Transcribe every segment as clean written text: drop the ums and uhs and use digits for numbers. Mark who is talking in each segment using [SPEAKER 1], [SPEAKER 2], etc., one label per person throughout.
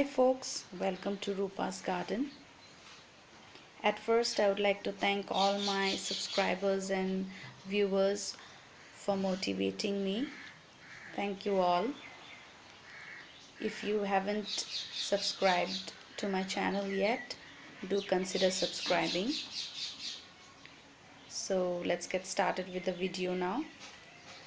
[SPEAKER 1] Hi folks, welcome to Rupa's Garden. At first I would like to thank all my subscribers and viewers for motivating me. Thank you all. If you haven't subscribed to my channel yet, do consider subscribing. So let's get started with the video now.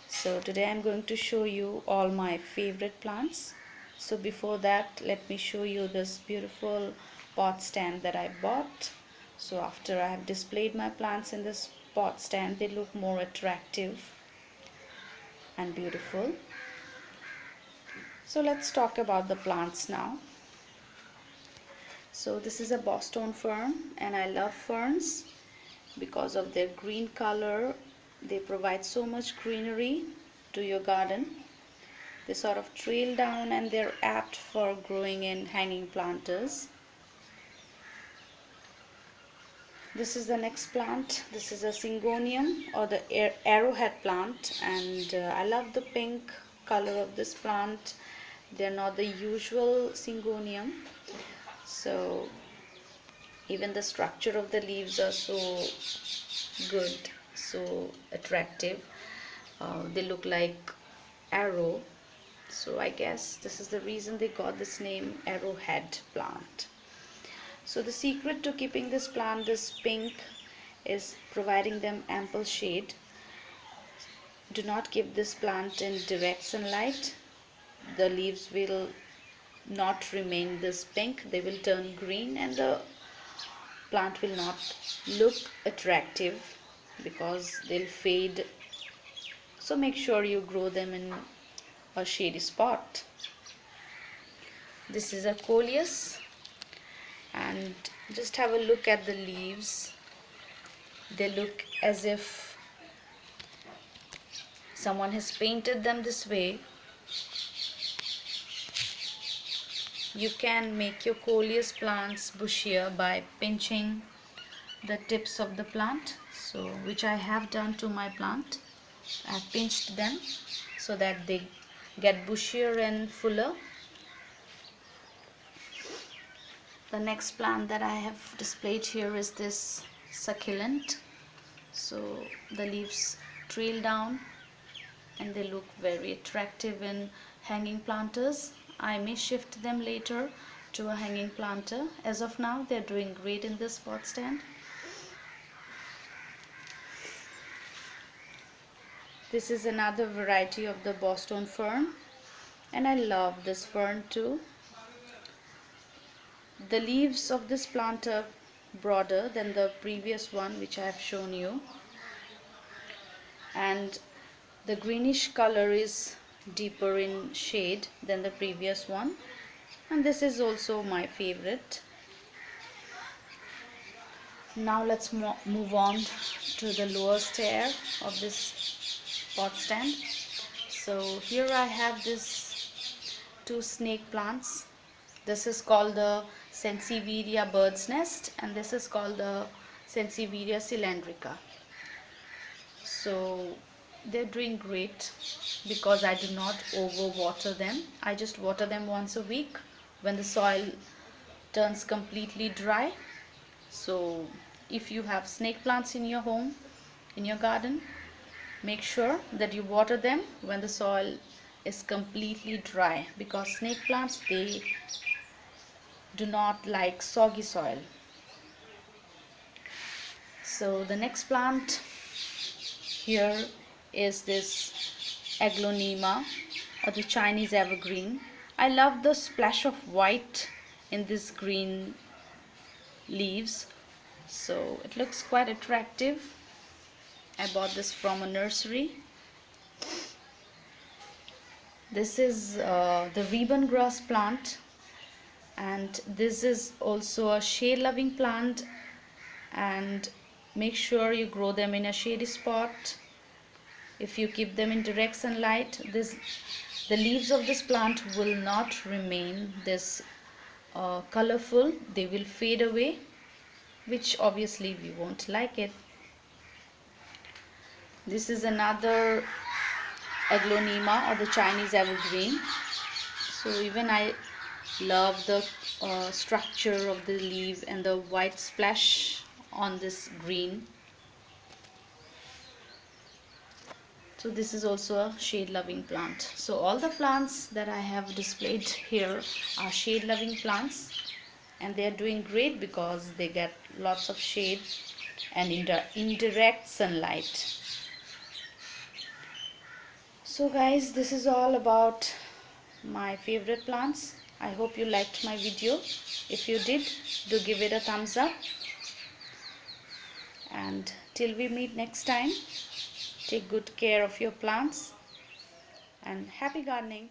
[SPEAKER 1] So today I'm going to show you all my favorite plants. So before that, let me show you this beautiful pot stand that I bought. So after I have displayed my plants in this pot stand, they look more attractive and beautiful. So let's talk about the plants now. So this is a Boston fern, and I love ferns because of their green color. They provide so much greenery to your garden. They sort of trail down and they're apt for growing in hanging planters. This is the next plant. This is a Syngonium, or the arrowhead plant, and I love the pink color of this plant. They're not the usual Syngonium, so even the structure of the leaves are so good, so attractive. They look like arrow. So I guess this is the reason they got this name, arrowhead plant. So the secret to keeping this plant this pink is providing them ample shade. Do not keep this plant in direct sunlight. The leaves will not remain this pink. They will turn green and the plant will not look attractive because they'll fade. So make sure you grow them in a shady spot. This is a Coleus, and just have a look at the leaves. They look as if someone has painted them this way. You can make your Coleus plants bushier by pinching the tips of the plant, so which I have done to my plant. I've pinched them so that they get bushier and fuller. The next plant that I have displayed here is this succulent. So the leaves trail down and they look very attractive in hanging planters. I may shift them later to a hanging planter. As of now, they're doing great in this pot stand. This is another variety of the Boston fern, and I love this fern too. The leaves of this plant are broader than the previous one which I have shown you, and the greenish color is deeper in shade than the previous one, and this is also my favorite. Now let's move on to the lower stair of this pot stand. So here I have this two snake plants. This is called the Sansevieria bird's nest, and this is called the Sansevieria cylindrica. So they're doing great because I do not overwater them. I just water them once a week when the soil turns completely dry. So if you have snake plants in your home, in your garden, make sure that you water them when the soil is completely dry, because snake plants, they do not like soggy soil. So the next plant here is this Aglaonema, or the Chinese evergreen. I love the splash of white in this green leaves, so it looks quite attractive. I bought this from a nursery. This is the ribbon grass plant, and this is also a shade loving plant, and make sure you grow them in a shady spot. If you keep them in direct sunlight, the leaves of this plant will not remain this colorful. They will fade away, which obviously we won't like it. This is another Aglaonema, or the Chinese evergreen. So even I Love the structure of the leaf and the white splash on this green. So this is also a shade loving plant. So all the plants that I have displayed here are shade loving plants, and they are doing great because they get lots of shade and indirect sunlight. So guys, this is all about my favorite plants. I hope you liked my video. If you did, do give it a thumbs up, and till we meet next time, take good care of your plants and happy gardening.